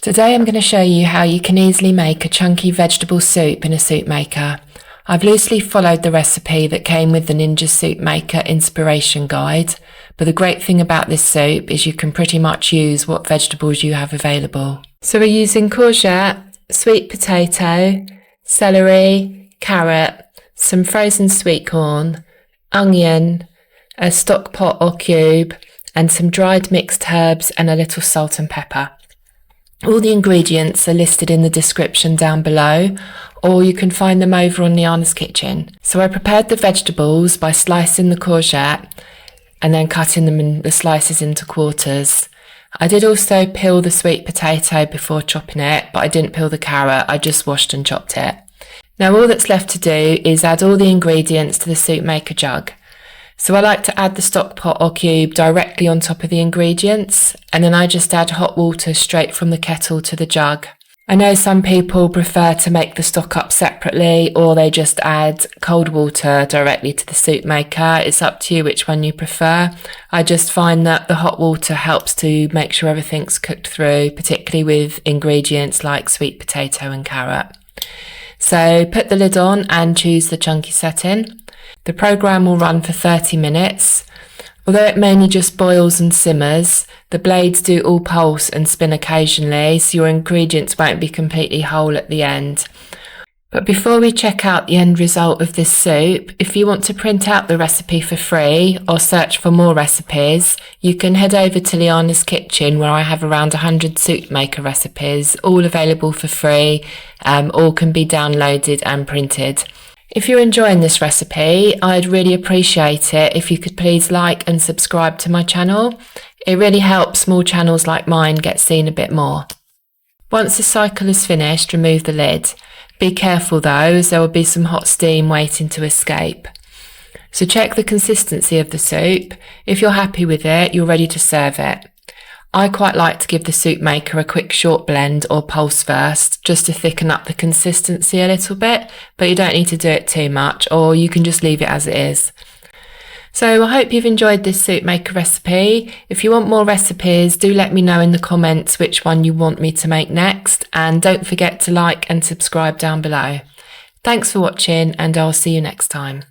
Today I'm going to show you how you can easily make a chunky vegetable soup in a soup maker. I've loosely followed the recipe that came with the Ninja Soup Maker inspiration guide, but the great thing about this soup is you can pretty much use what vegetables you have available. So we're using courgette, sweet potato, celery, carrot, some frozen sweet corn, onion, a stock pot or cube, and some dried mixed herbs and a little salt and pepper. All the ingredients are listed in the description down below, or you can find them over on Liana's kitchen. So I prepared the vegetables by slicing the courgette and then cutting them in the slices into quarters. I did also peel the sweet potato before chopping it, but I didn't peel the carrot, I just washed and chopped it. Now all that's left to do is add all the ingredients to the soup maker jug. So I like to add the stock pot or cube directly on top of the ingredients, and then I just add hot water straight from the kettle to the jug. I know some people prefer to make the stock up separately, or they just add cold water directly to the soup maker. It's up to you which one you prefer. I just find that the hot water helps to make sure everything's cooked through, particularly with ingredients like sweet potato and carrot. So put the lid on and choose the chunky setting. The programme will run for 30 minutes. Although it mainly just boils and simmers, the blades do all pulse and spin occasionally, so your ingredients won't be completely whole at the end. But before we check out the end result of this soup, if you want to print out the recipe for free or search for more recipes, you can head over to Liana's kitchen, where I have around 100 soup maker recipes, all available for free, all can be downloaded and printed. If you're enjoying this recipe, I'd really appreciate it if you could please like and subscribe to my channel. It really helps small channels like mine get seen a bit more. Once the cycle is finished, remove the lid. Be careful though, as there will be some hot steam waiting to escape. So check the consistency of the soup. If you're happy with it, you're ready to serve it. I quite like to give the soup maker a quick short blend or pulse first, just to thicken up the consistency a little bit, but you don't need to do it too much, or you can just leave it as it is. So I hope you've enjoyed this soup maker recipe. If you want more recipes, do let me know in the comments which one you want me to make next, and don't forget to like and subscribe down below. Thanks for watching, and I'll see you next time.